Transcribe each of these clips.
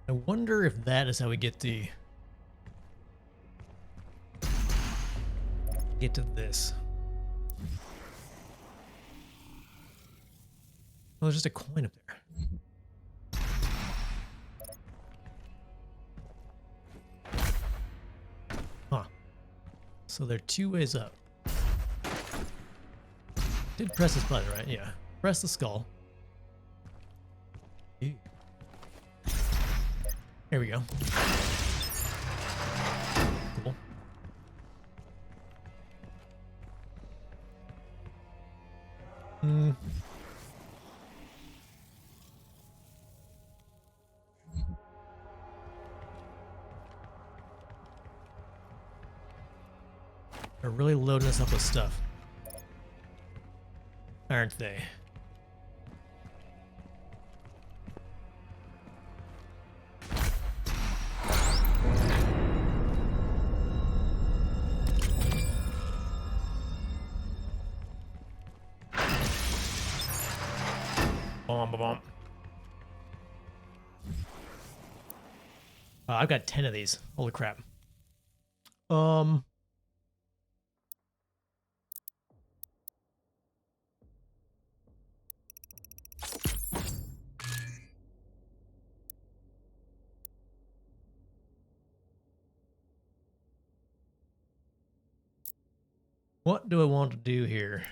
I wonder if that is how we get to this. Oh, there's just a coin up there. Huh. So there are two ways up. Did press this button, right? Yeah. Press the skull. Ew. There we go. Cool. They're really loading us up with stuff, aren't they? Bomb. I've got 10 of these. Holy crap. What do I want to do here?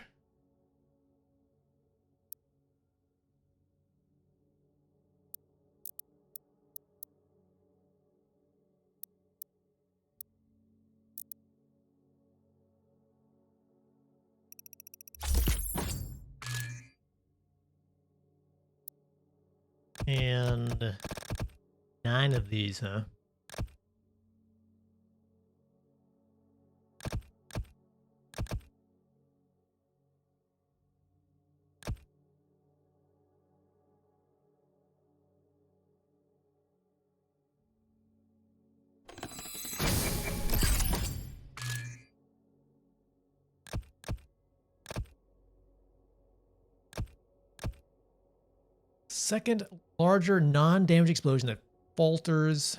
And 9 of these, huh? Second larger non-damage explosion that falters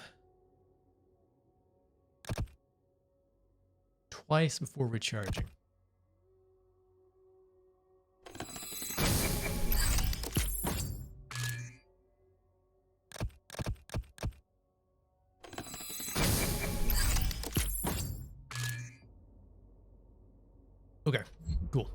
twice before recharging. Okay, cool.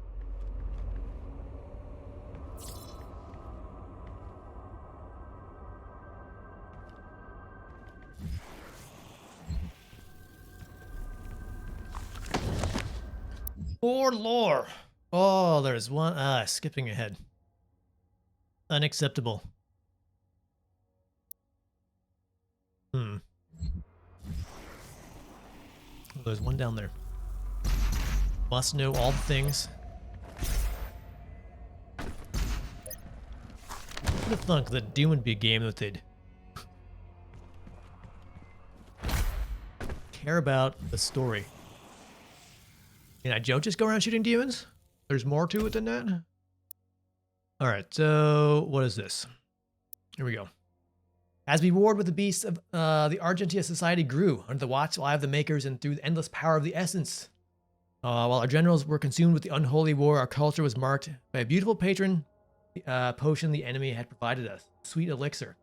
For lore. Oh, there's one. Skipping ahead. Unacceptable. Oh, there's one down there. Must know all the things. Would have thunk that Doom would be a game that they'd care about the story. And I don't just go around shooting demons. There's more to it than that. All right, so what is this? Here we go. As we warred with the beasts of the Argentia society grew under the watchful eye of the makers and through the endless power of the essence. While our generals were consumed with the unholy war, our culture was marked by a beautiful patron potion the enemy had provided us. Sweet elixir.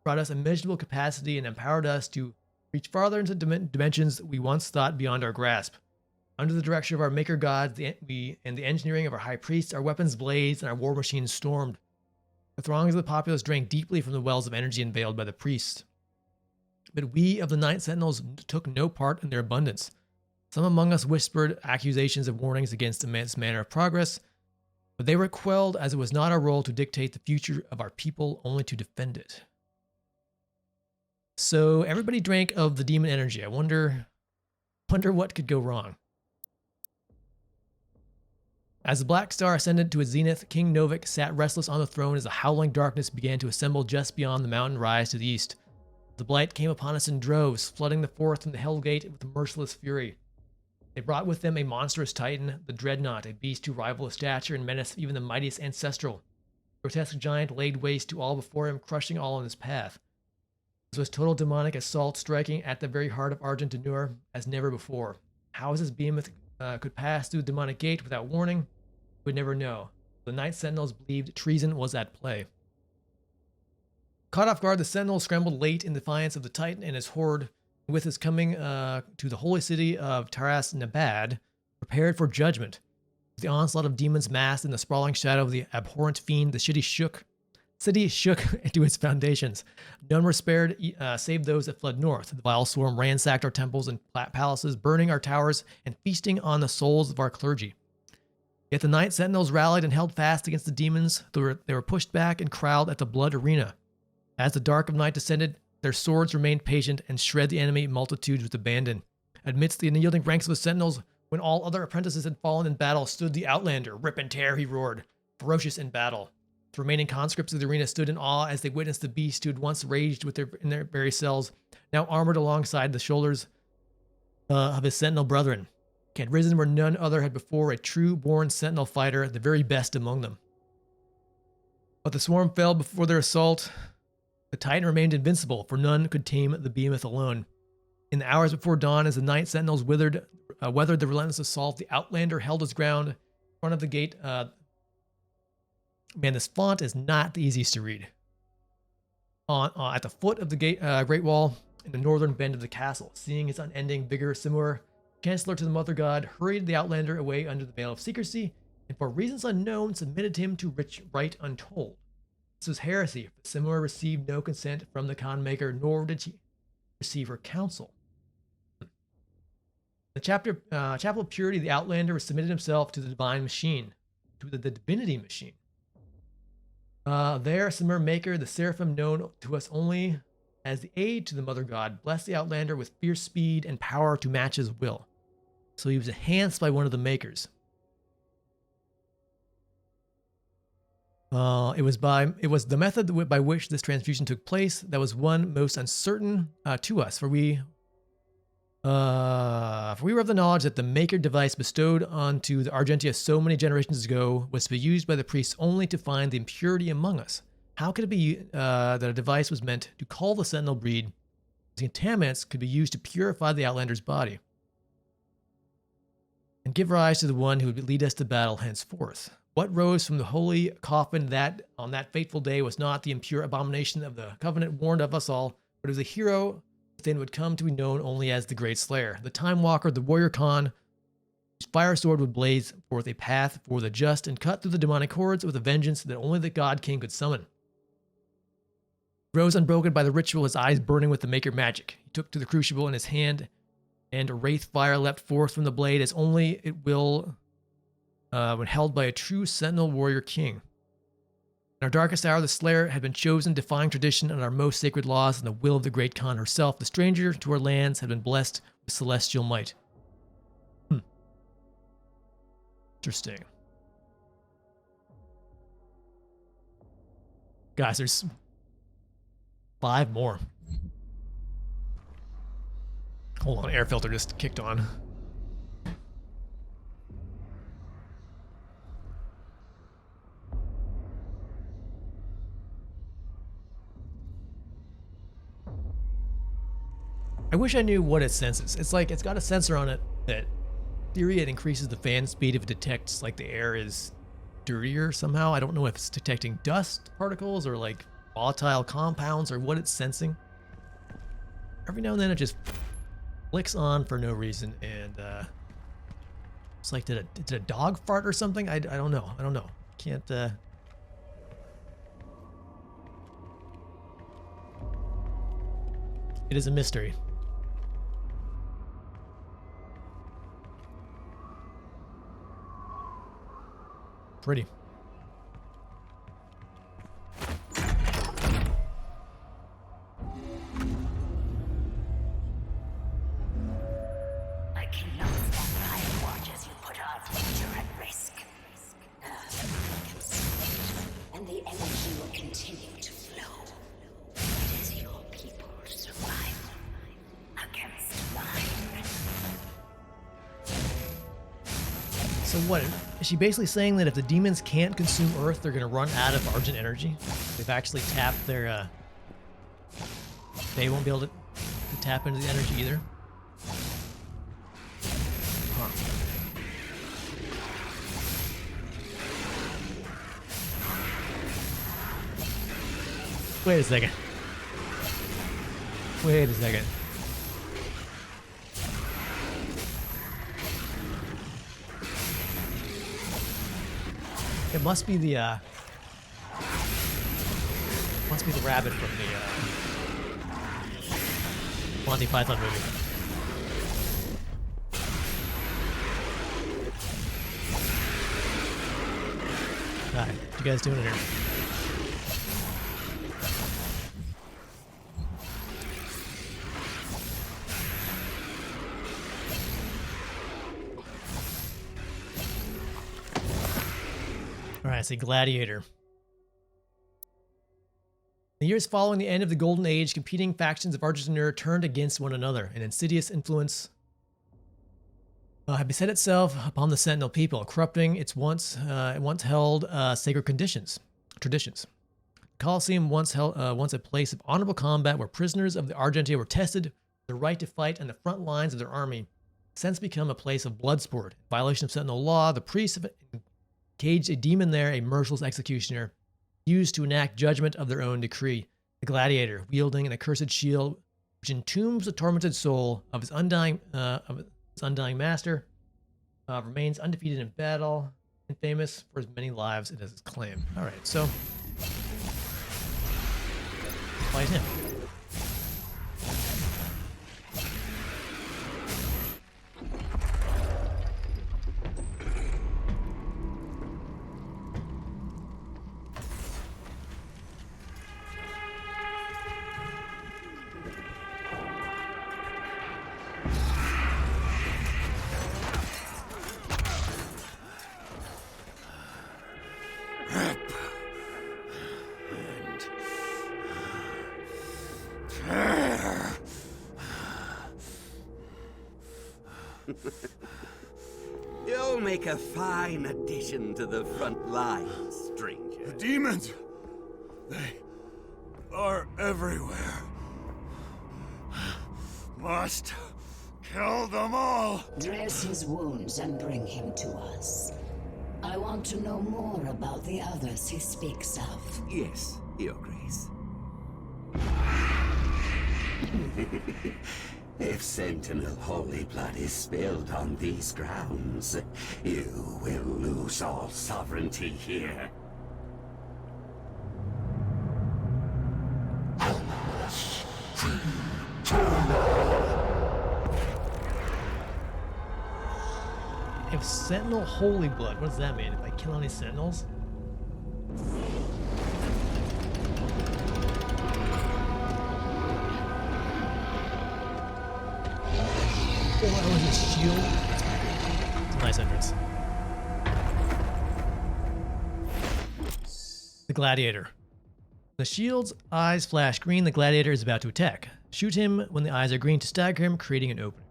Brought us immeasurable capacity and empowered us to reach farther into dimensions we once thought beyond our grasp. Under the direction of our maker gods and the engineering of our high priests, our weapons blazed and our war machines stormed. The throngs of the populace drank deeply from the wells of energy unveiled by the priests. But we of the Night Sentinels took no part in their abundance. Some among us whispered accusations of warnings against this manner of progress, but they were quelled as it was not our role to dictate the future of our people, only to defend it. So everybody drank of the demon energy. I wonder what could go wrong. As the Black Star ascended to its zenith, King Novik sat restless on the throne as the howling darkness began to assemble just beyond the mountain rise to the east. The blight came upon us in droves, flooding the forth from the Hellgate with merciless fury. They brought with them a monstrous titan, the Dreadnought, a beast to rival the stature and menace even the mightiest ancestral. The grotesque giant laid waste to all before him, crushing all in his path. This was total demonic assault striking at the very heart of Argent Denur as never before. How this behemoth could pass through the demonic gate without warning, we would never know. The Night Sentinels believed treason was at play. Caught off guard, the Sentinels scrambled late in defiance of the Titan and his horde. With his coming to the holy city of TerradyneOnline, prepared for judgment. With the onslaught of demons massed in the sprawling shadow of the abhorrent fiend, the city shook into its foundations. None were spared, save those that fled north. The vile swarm ransacked our temples and palaces, burning our towers and feasting on the souls of our clergy. Yet the Night Sentinels rallied and held fast against the demons. They were pushed back and crowded at the blood arena. As the dark of night descended, their swords remained patient and shred the enemy multitudes with abandon. Amidst the unyielding ranks of the Sentinels, when all other apprentices had fallen in battle, stood the Outlander. Rip and tear, he roared, ferocious in battle. The remaining conscripts of the arena stood in awe as they witnessed the beast who had once raged in their very cells, now armored alongside the shoulders of his Sentinel brethren. He had risen where none other had before, a true-born Sentinel fighter, the very best among them. But the swarm fell before their assault. The Titan remained invincible, for none could tame the behemoth alone. In the hours before dawn, as the Night Sentinels weathered the relentless assault, the Outlander held his ground in front of the gate. Man, this font is not the easiest to read. At the foot of the Great Wall, in the northern bend of the castle, seeing its unending vigor, Simur, Chancellor to the Mother God, hurried the Outlander away under the veil of secrecy, and for reasons unknown, submitted him to right untold. This was heresy, for Simur received no consent from the Khan Maker, nor did she receive her counsel. The Chapel of Purity, the Outlander submitted himself to the divine machine, to the divinity machine. There, Simur Maker, the Seraphim known to us only as the aid to the Mother God, blessed the Outlander with fierce speed and power to match his will. So he was enhanced by one of the Makers. It was the method by which this transfusion took place that was one most uncertain to us, for we were of the knowledge that the Maker device bestowed onto the Argentia so many generations ago was to be used by the priests only to find the impurity among us. How could it be that a device was meant to call the Sentinel breed? The contaminants could be used to purify the Outlander's body and give rise to the one who would lead us to battle henceforth. What rose from the holy coffin that on that fateful day was not the impure abomination of the covenant warned of us all, but it was a hero within would come to be known only as the Great Slayer, the Time Walker, the Warrior Khan, whose fire sword would blaze forth a path for the just and cut through the demonic hordes with a vengeance that only the God King could summon. He rose unbroken by the ritual, his eyes burning with the Maker magic. He took to the crucible in his hand, and a wraith fire leapt forth from the blade as only it will when held by a true Sentinel Warrior King. In our darkest hour, the Slayer had been chosen, defying tradition and our most sacred laws and the will of the Great Khan herself. The stranger to our lands had been blessed with celestial might. Interesting. Guys, there's 5 more. Hold on, air filter just kicked on. I wish I knew what it senses. It's like it's got a sensor on it that, in theory, it increases the fan speed if it detects like the air is dirtier somehow. I don't know if it's detecting dust particles or like volatile compounds or what it's sensing. Every now and then it just flicks on for no reason, and it's like did a dog fart or something? I don't know. I don't know. Can't. It is a mystery. Pretty. I cannot stand by and watch as you put our future at risk. I can see it, and the energy will continue to flow. It is your people's survival against mine. So what? Is she basically saying that if the demons can't consume Earth, they're going to run out of Argent energy? They've actually tapped their They won't be able to tap into the energy either. Huh. Wait a second. Wait a second. It must be the rabbit from the Monty Python movie. Alright, what you guys doing in here? Alright, it's a gladiator. The years following the end of the Golden Age, competing factions of Argentinur turned against one another. An insidious influence had beset itself upon the Sentinel people, corrupting its once held sacred traditions. The Colosseum once a place of honorable combat where prisoners of the Argentina were tested for the right to fight on the front lines of their army, since become a place of blood sport. In violation of Sentinel law, the priests have engaged a demon there, a merciless executioner, used to enact judgment of their own decree. The gladiator, wielding an accursed shield, which entombs the tormented soul of his undying master, remains undefeated in battle and famous for as many lives it has claimed. All right, so fight him. You'll make a fine addition to the front lines, stranger. The demons! They are everywhere. Must kill them all! Dress his wounds and bring him to us. I want to know more about the others he speaks of. Yes, Your Grace. If Sentinel holy blood is spilled on these grounds, you will lose all sovereignty here. If Sentinel Holy Blood, what does that mean? If I kill any Sentinels? Oh, that was his shield. It's a nice entrance. The Gladiator. The shield's eyes flash green. The Gladiator is about to attack. Shoot him when the eyes are green to stagger him, creating an opening.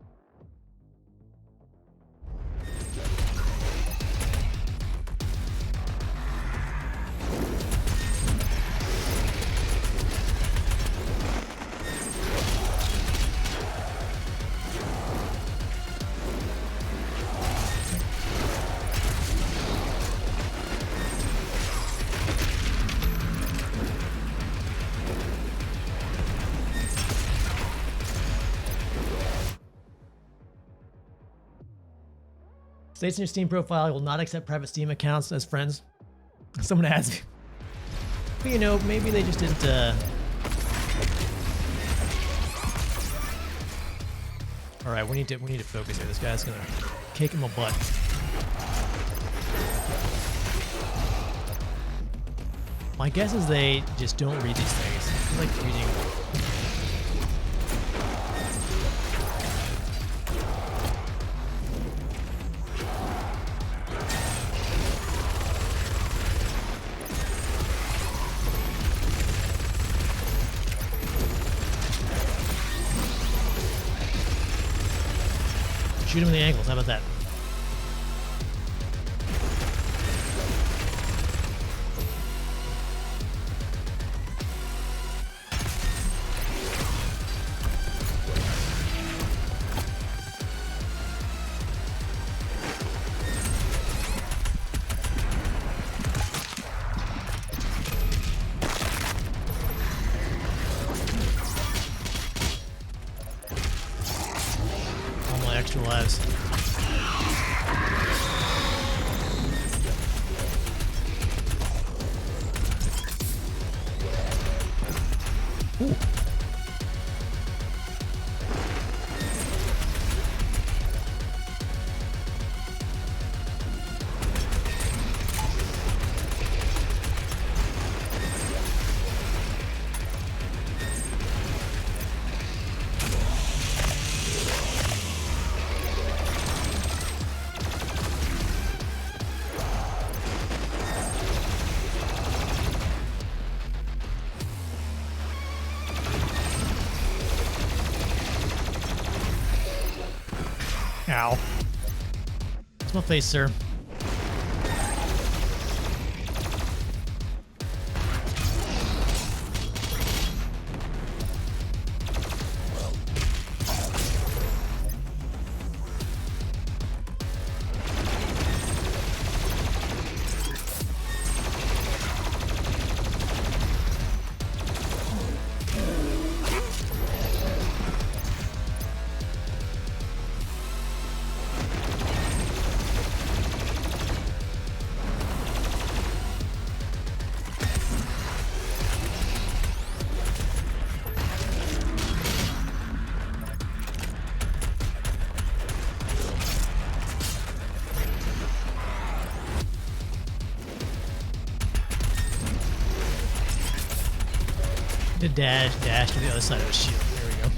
States in your Steam profile, I will not accept private Steam accounts as friends. Someone asked me. But you know, maybe they just didn't, Alright, we need to focus here. This guy's gonna kick him a butt. My guess is they just don't read these things. It's like reading. Shoot him in the ankles, how about that? lives. Ooh. Ow. It's my face, sir. The dash to the other side of the shield. There we go.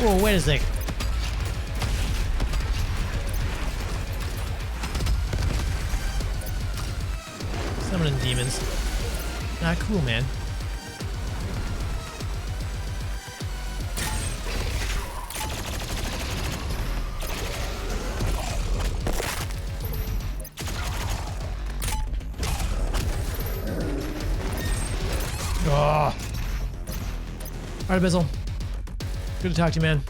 Whoa, wait a sec. Summoning demons. Not cool, man. Oh. Alright, Bizzle. Good to talk to you, man.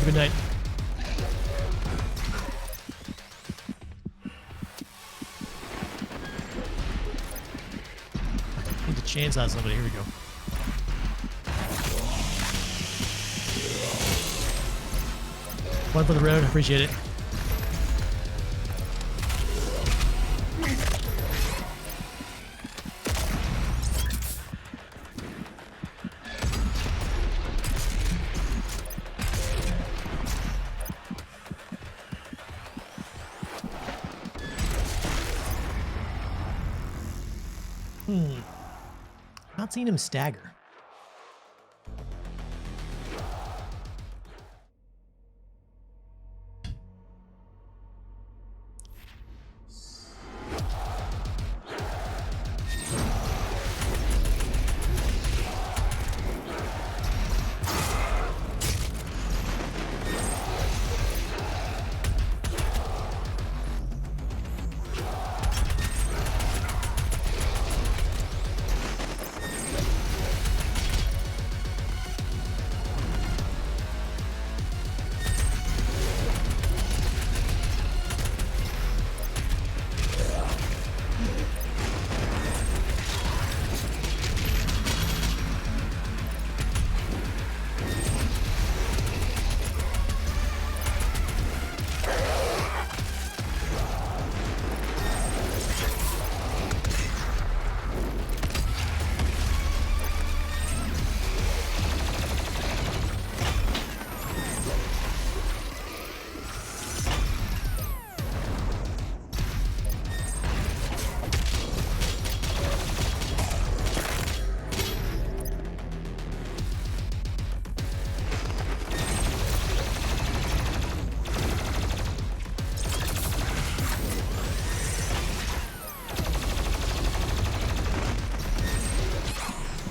Good night. Need to chainsaw somebody. Here we go. One for the road. Appreciate it. Not seen him stagger.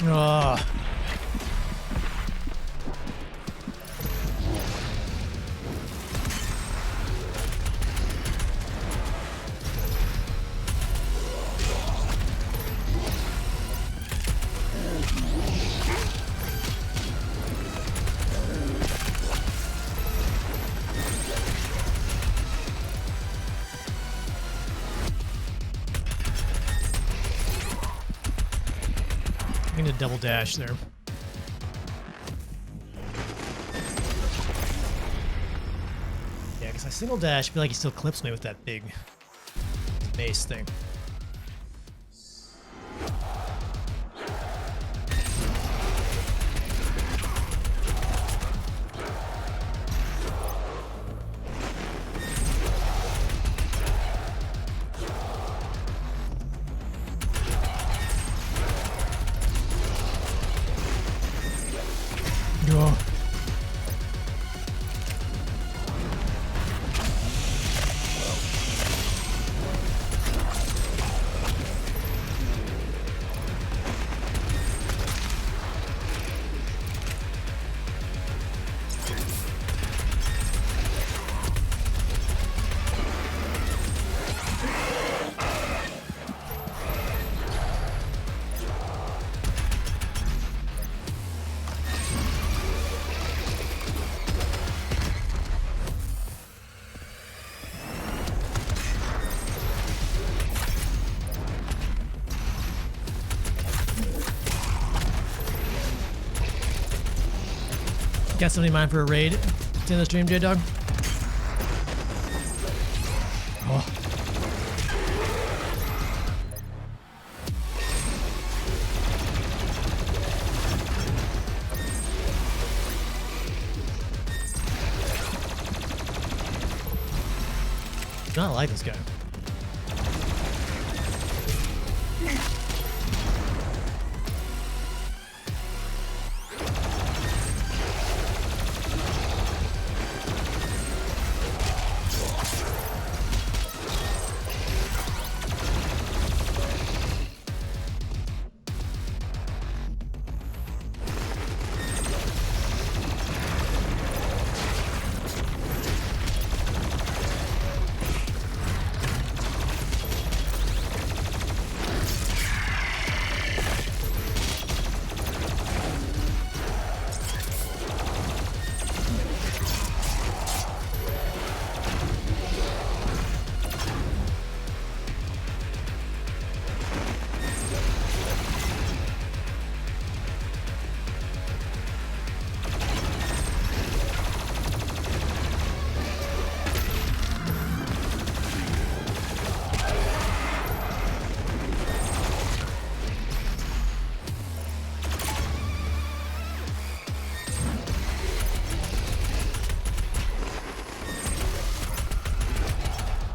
Ugh. good double dash there. Yeah, because I single dash, I feel like he still clips me with that big base thing. Oh. Got somebody in mind for a raid? It's in the stream, J-Dog. Oh. I don't like this guy.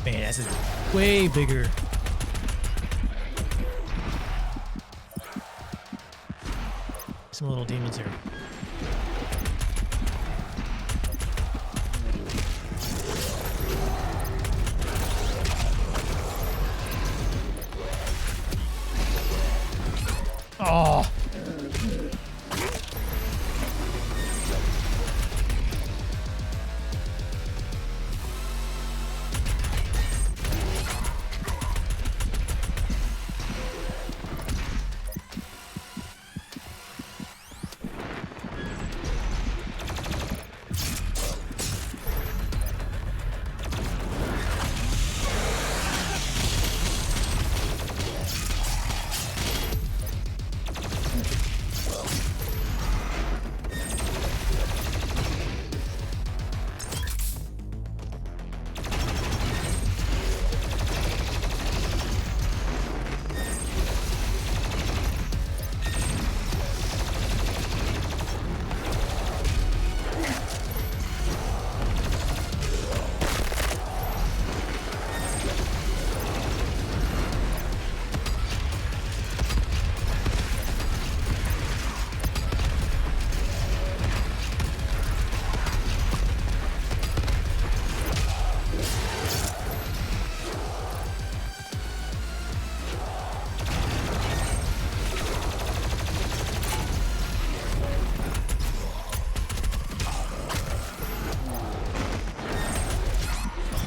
Man, that's way bigger. Some little demons here. Oh.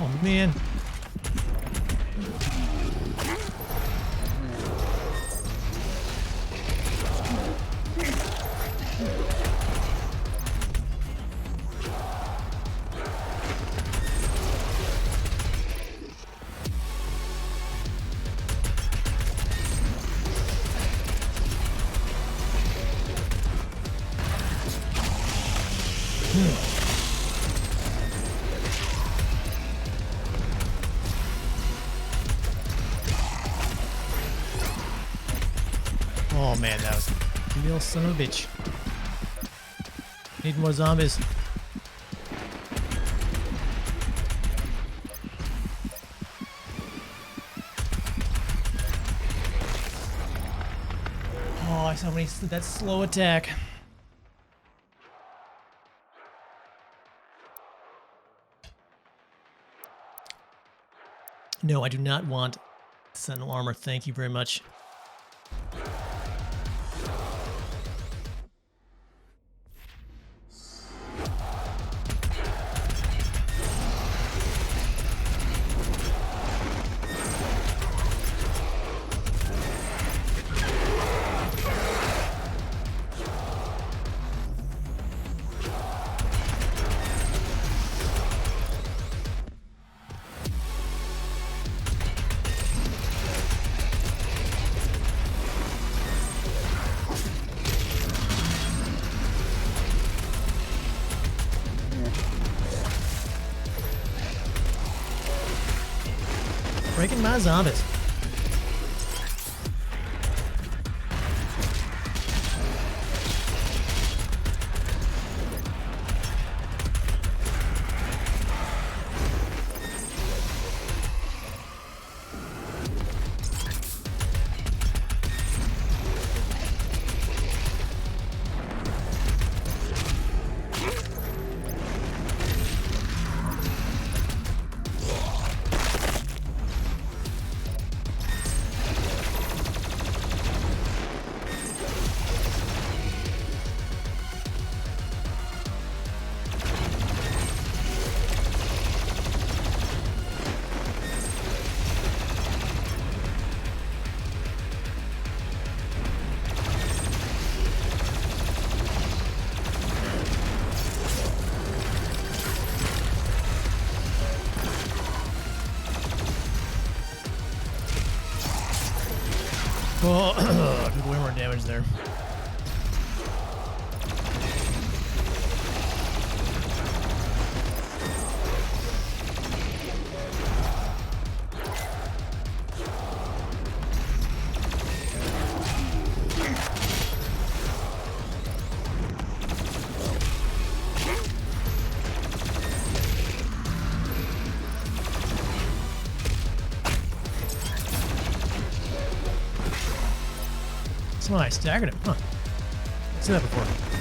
Oh man. Oh man, that was a real son of a bitch. Need more zombies. Oh, I saw when he that slow attack. No, I do not want Sentinel armor. Thank you very much. Breaking my zombies. Oh, did way more damage there. That's why I staggered him, huh? I've seen that before.